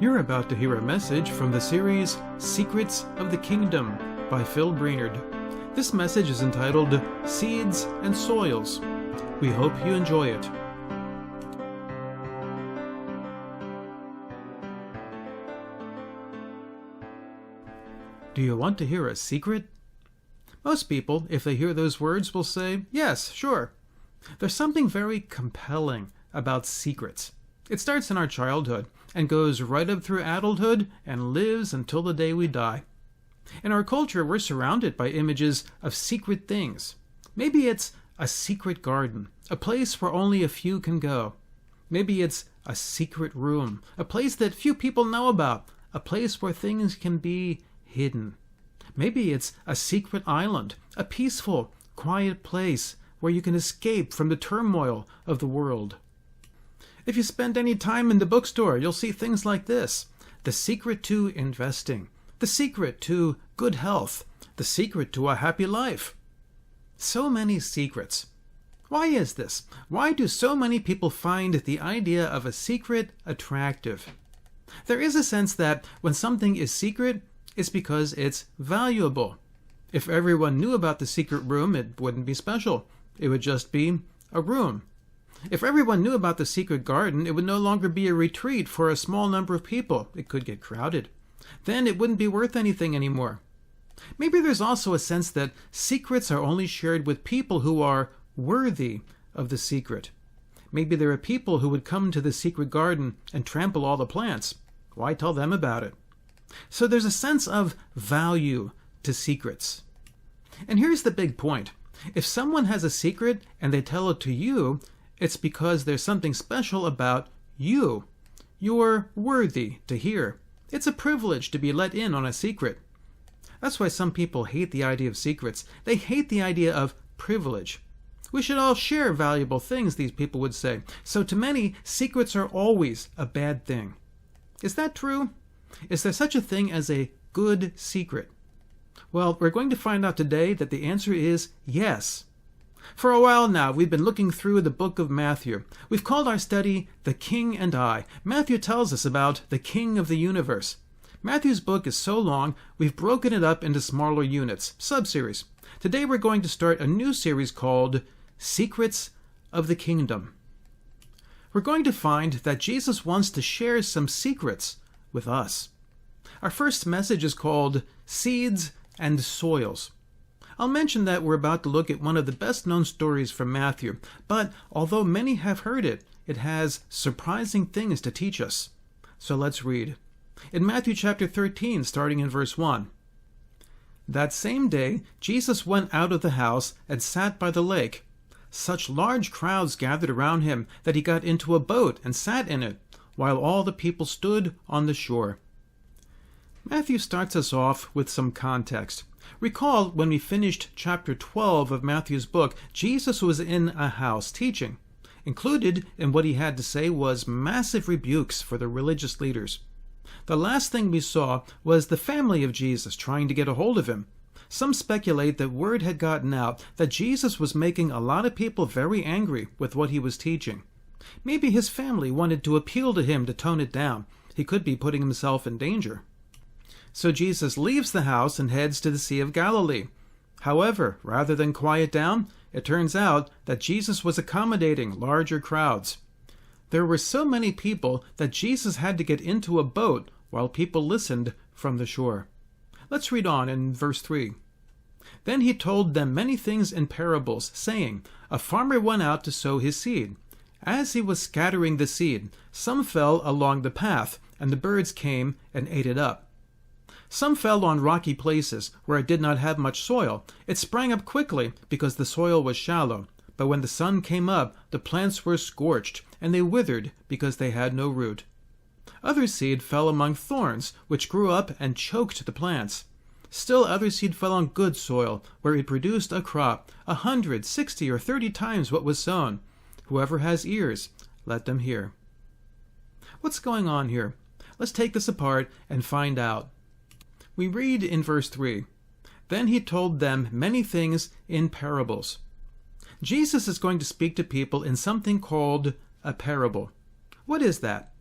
You're about to hear a message from the series Secrets of the Kingdom by Phil Brainerd. This message is entitled Seeds and Soils. We hope you enjoy it. Do you want to hear a secret? Most people, if they hear those words, will say, yes, sure. There's something very compelling about secrets. It starts in our childhood and goes right up through adulthood and lives until the day we die. In our culture, we're surrounded by images of secret things. Maybe it's a secret garden, a place where only a few can go. Maybe it's a secret room, a place that few people know about, a place where things can be hidden. Maybe it's a secret island, a peaceful, quiet place where you can escape from the turmoil of the world. If you spend any time in the bookstore, you'll see things like this: the secret to investing, the secret to good health, the secret to a happy life. So many secrets. Why is this? Why do so many people find the idea of a secret attractive? There is a sense that when something is secret, it's because it's valuable. If everyone knew about the secret room, it wouldn't be special. It would just be a room. If everyone knew about the secret garden, it would no longer be a retreat for a small number of people. It could get crowded. Then it wouldn't be worth anything anymore. Maybe there's also a sense that secrets are only shared with people who are worthy of the secret. Maybe there are people who would come to the secret garden and trample all the plants. Why tell them about it? So there's a sense of value to secrets. And here's the big point. If someone has a secret and they tell it to you, it's because there's something special about you. You're worthy to hear. It's a privilege to be let in on a secret. That's why some people hate the idea of secrets. They hate the idea of privilege. We should all share valuable things, these people would say. So to many, secrets are always a bad thing. Is that true? Is there such a thing as a good secret? Well, we're going to find out today that the answer is yes. For a while now, we've been looking through the book of Matthew. We've called our study The King and I. Matthew tells us about the King of the universe. Matthew's book is so long, we've broken it up into smaller units, sub-series. Today we're going to start a new series called Secrets of the Kingdom. We're going to find that Jesus wants to share some secrets with us. Our first message is called Seeds and Soils. I'll mention that we're about to look at one of the best-known stories from Matthew, but although many have heard it, it has surprising things to teach us. So let's read. In Matthew chapter 13, starting in verse 1. That same day, Jesus went out of the house and sat by the lake. Such large crowds gathered around him that he got into a boat and sat in it, while all the people stood on the shore. Matthew starts us off with some context. Recall when we finished chapter 12 of Matthew's book, Jesus was in a house teaching. Included in what he had to say was massive rebukes for the religious leaders. The last thing we saw was the family of Jesus trying to get a hold of him. Some speculate that word had gotten out that Jesus was making a lot of people very angry with what he was teaching. Maybe his family wanted to appeal to him to tone it down. He could be putting himself in danger. So Jesus leaves the house and heads to the Sea of Galilee. However, rather than quiet down, it turns out that Jesus was accommodating larger crowds. There were so many people that Jesus had to get into a boat while people listened from the shore. Let's read on in verse 3. Then he told them many things in parables, saying, A farmer went out to sow his seed. As he was scattering the seed, some fell along the path, and the birds came and ate it up. Some fell on rocky places where it did not have much soil. It sprang up quickly because the soil was shallow. But when the sun came up, the plants were scorched, and they withered because they had no root. Other seed fell among thorns, which grew up and choked the plants. Still other seed fell on good soil, where it produced a crop, 100, 60, or 30 times what was sown. Whoever has ears, let them hear. What's going on here? Let's take this apart and find out. We read in verse 3, Then he told them many things in parables. Jesus is going to speak to people in something called a parable. What is that?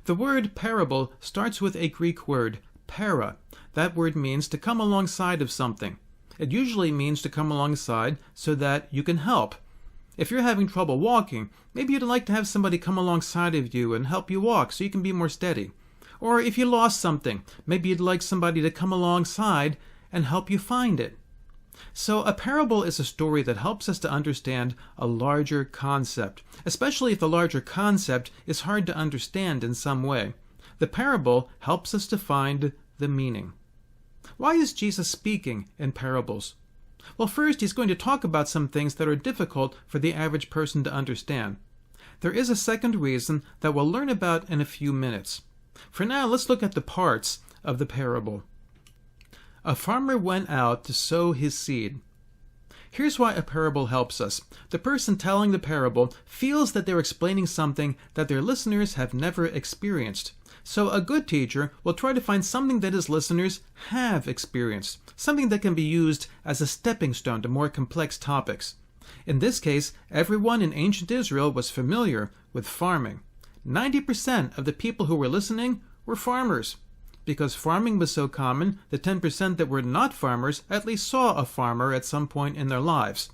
The word parable starts with a Greek word, para. That word means to come alongside of something. It usually means to come alongside so that you can help. If you're having trouble walking, maybe you'd like to have somebody come alongside of you and help you walk so you can be more steady. Or if you lost something, maybe you'd like somebody to come alongside and help you find it. So a parable is a story that helps us to understand a larger concept, especially if the larger concept is hard to understand in some way. The parable helps us to find the meaning. Why is Jesus speaking in parables? Well, first, he's going to talk about some things that are difficult for the average person to understand. There is a second reason that we'll learn about in a few minutes. For now, let's look at the parts of the parable. A farmer went out to sow his seed. Here's why a parable helps us. The person telling the parable feels that they're explaining something that their listeners have never experienced. So a good teacher will try to find something that his listeners have experienced, something that can be used as a stepping stone to more complex topics. In this case, everyone in ancient Israel was familiar with farming. 90% of the people who were listening were farmers. Because farming was so common, the 10% that were not farmers at least saw a farmer at some point in their lives.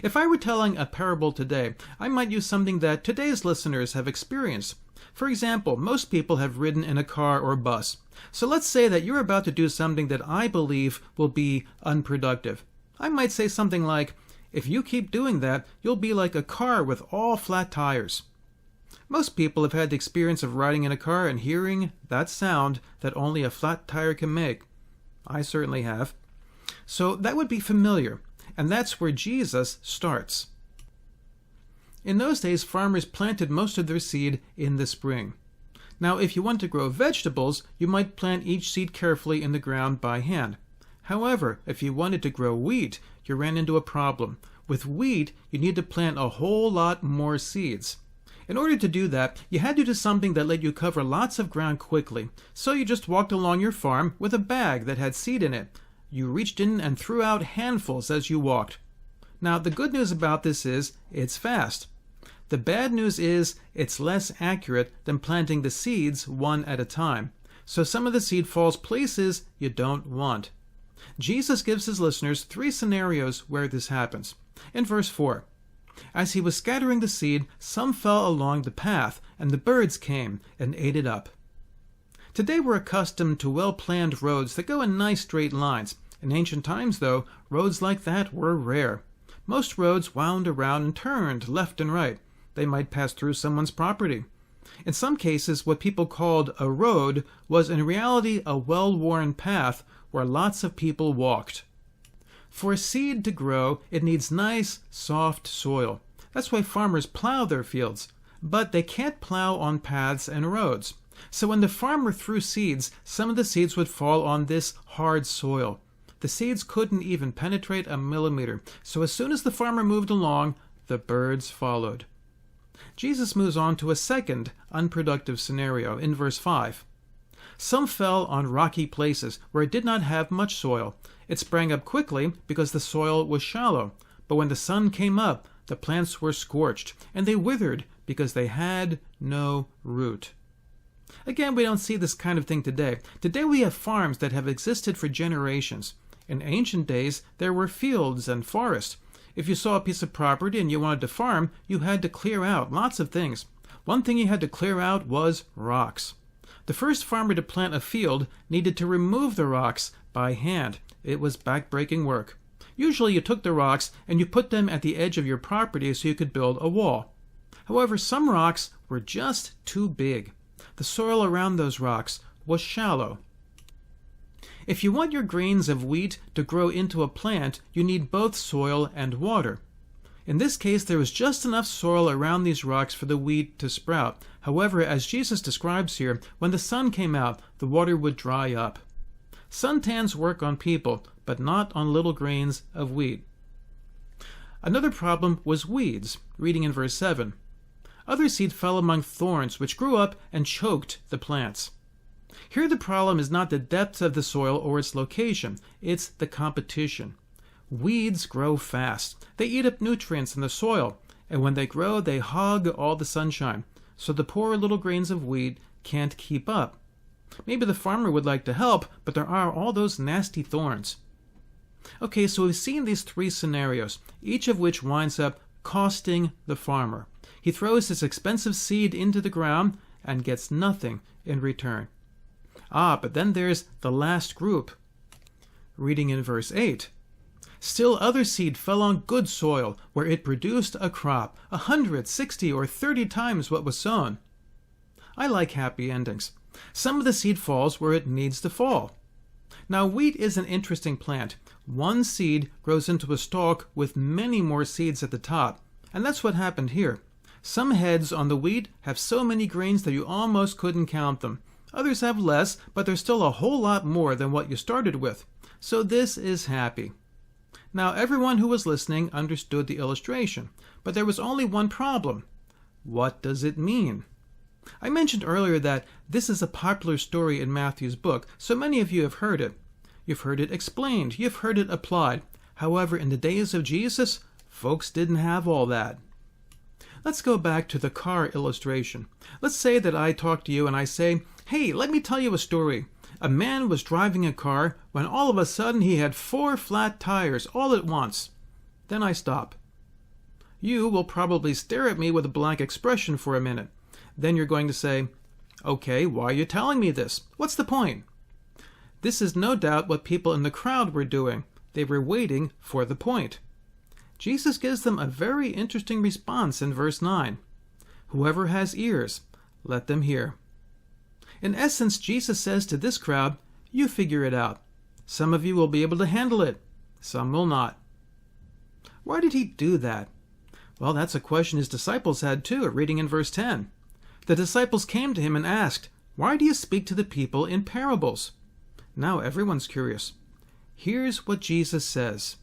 If I were telling a parable today, I might use something that today's listeners have experienced. For example, most people have ridden in a car or bus. So let's say that you're about to do something that I believe will be unproductive. I might say something like, if you keep doing that, you'll be like a car with all flat tires. Most people have had the experience of riding in a car and hearing that sound that only a flat tire can make. I certainly have. So that would be familiar, and that's where Jesus starts. In those days, farmers planted most of their seed in the spring. Now, if you want to grow vegetables, you might plant each seed carefully in the ground by hand. However, if you wanted to grow wheat, you ran into a problem. With wheat, you need to plant a whole lot more seeds. In order to do that, you had to do something that let you cover lots of ground quickly. So you just walked along your farm with a bag that had seed in it. You reached in and threw out handfuls as you walked. Now, the good news about this is it's fast. The bad news is it's less accurate than planting the seeds one at a time. So some of the seed falls places you don't want. Jesus gives his listeners 3 scenarios where this happens. In verse 4, as he was scattering the seed, some fell along the path, and the birds came and ate it up. Today we're accustomed to well-planned roads that go in nice straight lines. In ancient times, though, roads like that were rare. Most roads wound around and turned left and right. They might pass through someone's property. In some cases, what people called a road was in reality a well-worn path where lots of people walked. For a seed to grow, it needs nice, soft soil. That's why farmers plow their fields. But they can't plow on paths and roads. So when the farmer threw seeds, some of the seeds would fall on this hard soil. The seeds couldn't even penetrate a millimeter. So as soon as the farmer moved along, the birds followed. Jesus moves on to a second unproductive scenario in verse 5. Some fell on rocky places where it did not have much soil. It sprang up quickly because the soil was shallow, but when the sun came up, the plants were scorched, and they withered because they had no root. Again, we don't see this kind of thing today. Today we have farms that have existed for generations. In ancient days, there were fields and forests. If you saw a piece of property and you wanted to farm, you had to clear out lots of things. One thing you had to clear out was rocks. The first farmer to plant a field needed to remove the rocks by hand. It was back-breaking work. Usually you took the rocks and you put them at the edge of your property so you could build a wall. However, some rocks were just too big. The soil around those rocks was shallow. If you want your grains of wheat to grow into a plant, you need both soil and water. In this case, there was just enough soil around these rocks for the wheat to sprout. However, as Jesus describes here, when the sun came out, the water would dry up. Suntans work on people, but not on little grains of wheat. Another problem was weeds, reading in verse 7. Other seed fell among thorns, which grew up and choked the plants. Here the problem is not the depth of the soil or its location, it's the competition. Weeds grow fast. They eat up nutrients in the soil, and when they grow, they hog all the sunshine. so the poor little grains of wheat can't keep up. Maybe the farmer would like to help, but there are all those nasty thorns. Okay, so we've seen these three scenarios, each of which winds up costing the farmer. He throws his expensive seed into the ground and gets nothing in return. But then there's the last group. Reading in verse 8. Still other seed fell on good soil, where it produced a crop, 160 or 30 times what was sown. I like happy endings. Some of the seed falls where it needs to fall. Now, wheat is an interesting plant. One seed grows into a stalk with many more seeds at the top, and that's what happened here. Some heads on the wheat have so many grains that you almost couldn't count them. Others have less, but there's still a whole lot more than what you started with. So this is happy. Now, everyone who was listening understood the illustration, but there was only one problem. What does it mean? I mentioned earlier that this is a popular story in Matthew's book, so many of you have heard it. You've heard it explained, you've heard it applied. However, in the days of Jesus, folks didn't have all that. Let's go back to the car illustration. Let's say that I talk to you and I say, "Hey, let me tell you a story. A man was driving a car when all of a sudden he had 4 flat tires all at once." Then I stop. You will probably stare at me with a blank expression for a minute. Then you're going to say, "Okay, why are you telling me this? What's the point?" This is no doubt what people in the crowd were doing. They were waiting for the point. Jesus gives them a very interesting response in verse 9. Whoever has ears, let them hear. In essence, Jesus says to this crowd, you figure it out. Some of you will be able to handle it. Some will not. Why did he do that? Well, that's a question his disciples had too, reading in verse 10. The disciples came to him and asked, "Why do you speak to the people in parables?" Now everyone's curious. Here's what Jesus says.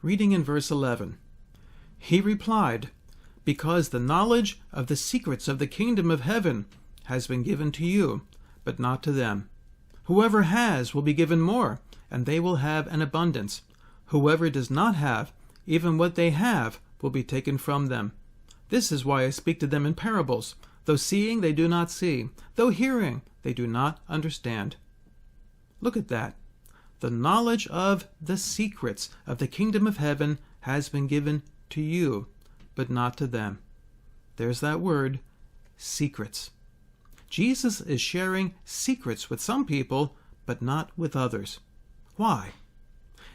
Reading in verse 11. He replied, "Because the knowledge of the secrets of the kingdom of heaven has been given to you, but not to them. Whoever has will be given more, and they will have an abundance. Whoever does not have, even what they have will be taken from them. This is why I speak to them in parables. Though seeing, they do not see. Though hearing, they do not understand." Look at that. The knowledge of the secrets of the kingdom of heaven has been given to you, but not to them. There's that word, secrets. Jesus is sharing secrets with some people, but not with others. Why?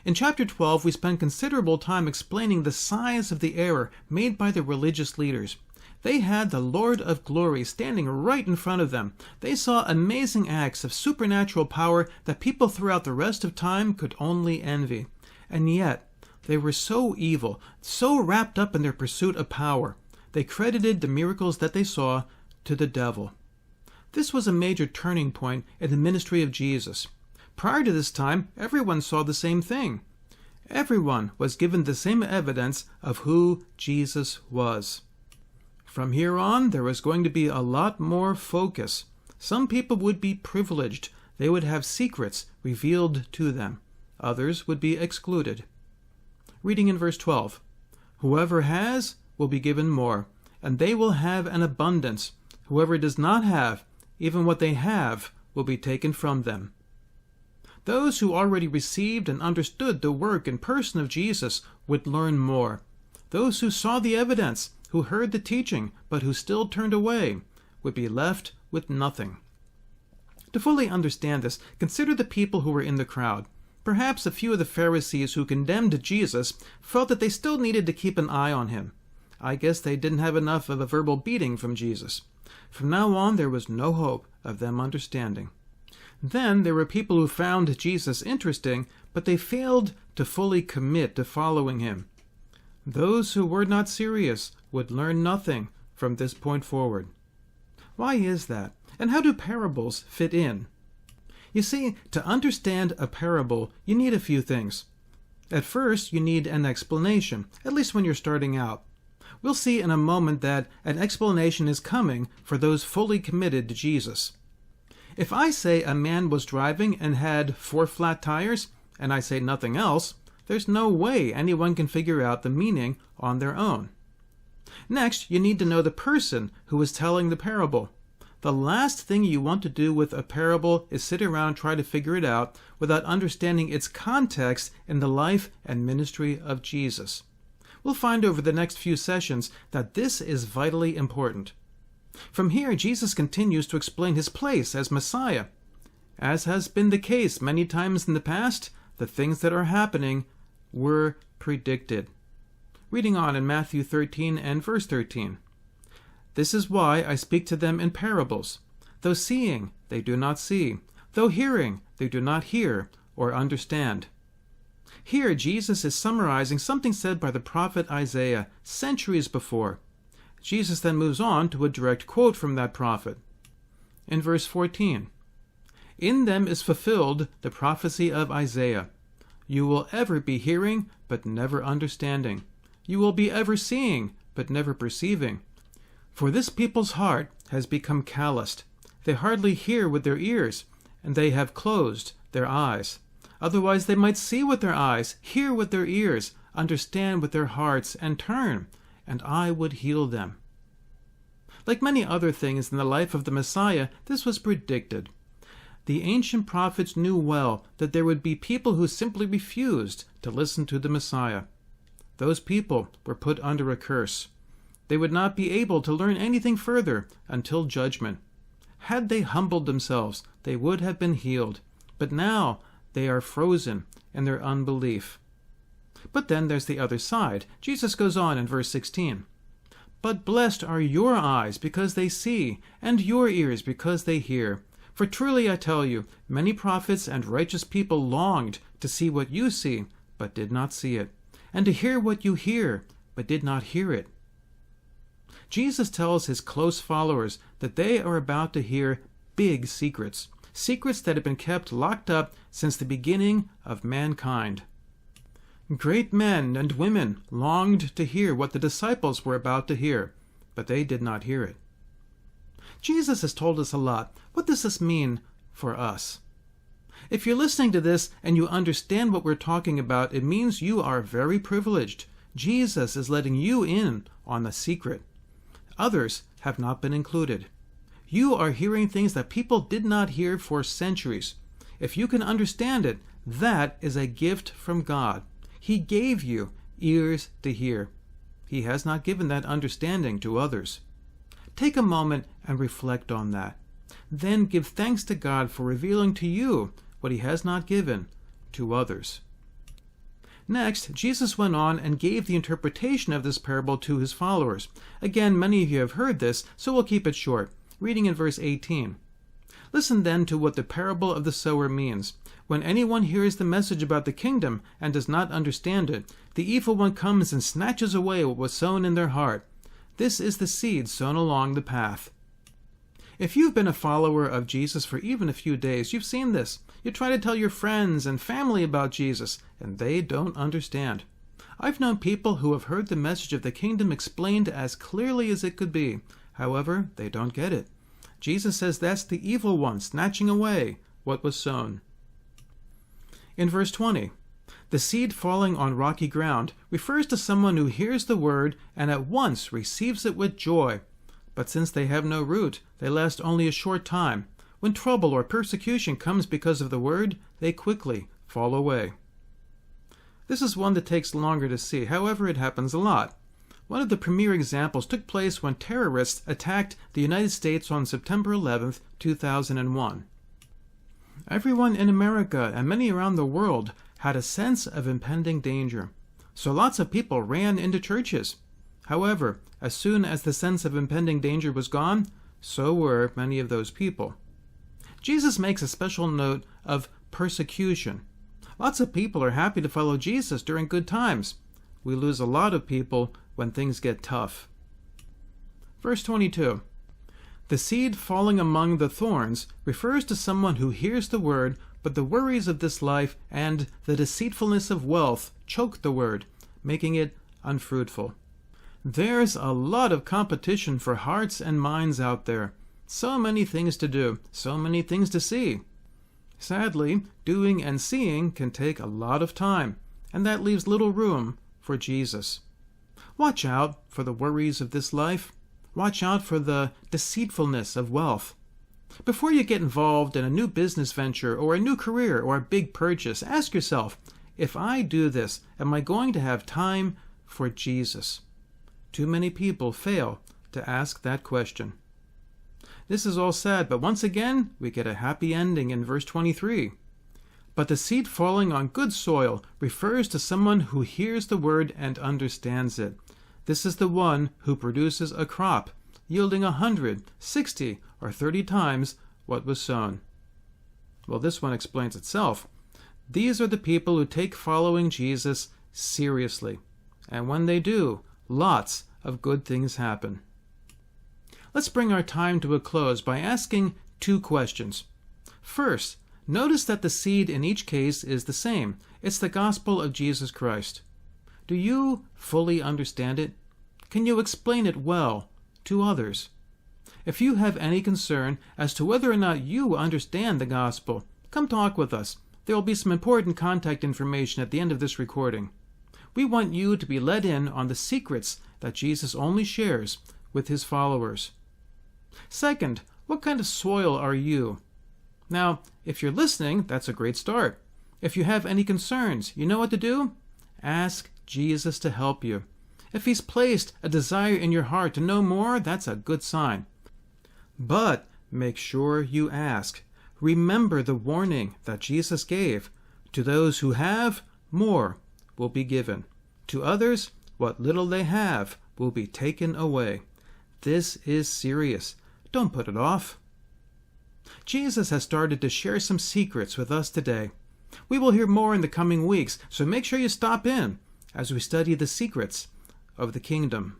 In chapter 12, we spend considerable time explaining the size of the error made by the religious leaders. They had the Lord of glory standing right in front of them. They saw amazing acts of supernatural power that people throughout the rest of time could only envy. And yet, they were so evil, so wrapped up in their pursuit of power, they credited the miracles that they saw to the devil. This was a major turning point in the ministry of Jesus. Prior to this time, everyone saw the same thing. Everyone was given the same evidence of who Jesus was. From here on, there was going to be a lot more focus. Some people would be privileged. They would have secrets revealed to them. Others would be excluded. Reading in verse 12. Whoever has will be given more, and they will have an abundance. Whoever does not have, even what they have, will be taken from them. Those who already received and understood the work and person of Jesus would learn more. Those who saw the evidence, who heard the teaching, but who still turned away, would be left with nothing. To fully understand this, consider the people who were in the crowd. Perhaps a few of the Pharisees who condemned Jesus felt that they still needed to keep an eye on him. I guess they didn't have enough of a verbal beating from Jesus. From now on, there was no hope of them understanding. Then there were people who found Jesus interesting, but they failed to fully commit to following him. Those who were not serious would learn nothing from this point forward. Why is that? And how do parables fit in? You see, to understand a parable, you need a few things. At first, you need an explanation, at least when you're starting out. We'll see in a moment that an explanation is coming for those fully committed to Jesus. If I say a man was driving and had 4 flat tires, and I say nothing else, there's no way anyone can figure out the meaning on their own. Next, you need to know the person who is telling the parable. The last thing you want to do with a parable is sit around and try to figure it out without understanding its context in the life and ministry of Jesus. We'll find over the next few sessions that this is vitally important. From here, Jesus continues to explain his place as Messiah. As has been the case many times in the past, the things that are happening were predicted. Reading on in Matthew 13 and verse 13. This is why I speak to them in parables. Though seeing, they do not see. Though hearing, they do not hear or understand. Here, Jesus is summarizing something said by the prophet Isaiah centuries before. Jesus then moves on to a direct quote from that prophet. In verse 14, in them is fulfilled the prophecy of Isaiah. You will ever be hearing, but never understanding. You will be ever seeing, but never perceiving. For this people's heart has become calloused. They hardly hear with their ears, and they have closed their eyes. Otherwise they might see with their eyes, hear with their ears, understand with their hearts, and turn, and I would heal them. Like many other things in the life of the Messiah, this was predicted. The ancient prophets knew well that there would be people who simply refused to listen to the Messiah. Those people were put under a curse. They would not be able to learn anything further until judgment. Had they humbled themselves, they would have been healed. But now they are frozen in their unbelief. But then there's the other side. Jesus goes on in verse 16. But blessed are your eyes because they see, and your ears because they hear. For truly I tell you, many prophets and righteous people longed to see what you see, but did not see it, and to hear what you hear, but did not hear it. Jesus tells his close followers that they are about to hear big secrets, secrets that have been kept locked up since the beginning of mankind. Great men and women longed to hear what the disciples were about to hear, but they did not hear it. Jesus has told us a lot. What does this mean for us? If you're listening to this and you understand what we're talking about, it means you are very privileged. Jesus is letting you in on a secret. Others have not been included. You are hearing things that people did not hear for centuries. If you can understand it, that is a gift from God. He gave you ears to hear. He has not given that understanding to others. Take a moment and reflect on that. Then give thanks to God for revealing to you what he has not given to others. Next, Jesus went on and gave the interpretation of this parable to his followers. Again, many of you have heard this, so we'll keep it short. Reading in verse 18. Listen then to what the parable of the sower means. When anyone hears the message about the kingdom and does not understand it, the evil one comes and snatches away what was sown in their heart. This is the seed sown along the path. If you've been a follower of Jesus for even a few days, you've seen this. You try to tell your friends and family about Jesus, and they don't understand. I've known people who have heard the message of the kingdom explained as clearly as it could be. However, they don't get it. Jesus says that's the evil one snatching away what was sown. In verse 20, the seed falling on rocky ground refers to someone who hears the word and at once receives it with joy. But since they have no root, they last only a short time. When trouble or persecution comes because of the word, they quickly fall away. This is one that takes longer to see. However, it happens a lot. One of the premier examples took place when terrorists attacked the United States on September 11, 2001. Everyone in America and many around the world had a sense of impending danger. So lots of people ran into churches. However, as soon as the sense of impending danger was gone, so were many of those people. Jesus makes a special note of persecution. Lots of people are happy to follow Jesus during good times. We lose a lot of people when things get tough. Verse 22. The seed falling among the thorns refers to someone who hears the word, but the worries of this life and the deceitfulness of wealth choke the word, making it unfruitful. There's a lot of competition for hearts and minds out there. So many things to do, so many things to see. Sadly, doing and seeing can take a lot of time, and that leaves little room for Jesus. Watch out for the worries of this life. Watch out for the deceitfulness of wealth. Before you get involved in a new business venture or a new career or a big purchase, ask yourself, if I do this, am I going to have time for Jesus? Too many people fail to ask that question. This is all sad, but once again, we get a happy ending in verse 23. But the seed falling on good soil refers to someone who hears the word and understands it. This is the one who produces a crop, yielding 100, 60, or 30 times what was sown. Well, this one explains itself. These are the people who take following Jesus seriously. And when they do, lots of good things happen. Let's bring our time to a close by asking 2 questions. First, notice that the seed in each case is the same. It's the gospel of Jesus Christ. Do you fully understand it? Can you explain it well to others? If you have any concern as to whether or not you understand the gospel, come talk with us. There will be some important contact information at the end of this recording. We want you to be let in on the secrets that Jesus only shares with his followers. Second, what kind of soil are you? Now, if you're listening, that's a great start. If you have any concerns, you know what to do? Ask Jesus to help you. If he's placed a desire in your heart to know more, that's a good sign. But make sure you ask. Remember the warning that Jesus gave. To those who have, more will be given. To others, what little they have will be taken away. This is serious. Don't put it off. Jesus has started to share some secrets with us today. We will hear more in the coming weeks, so make sure you stop in as we study the secrets of the kingdom.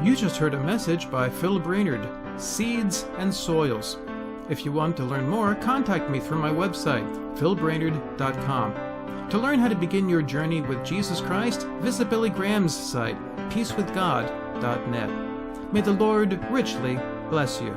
You just heard a message by Phil Brainerd, Seeds and Soils. If you want to learn more, contact me through my website, philbrainerd.com. To learn how to begin your journey with Jesus Christ, visit Billy Graham's site, peacewithgod.net. May the Lord richly bless you.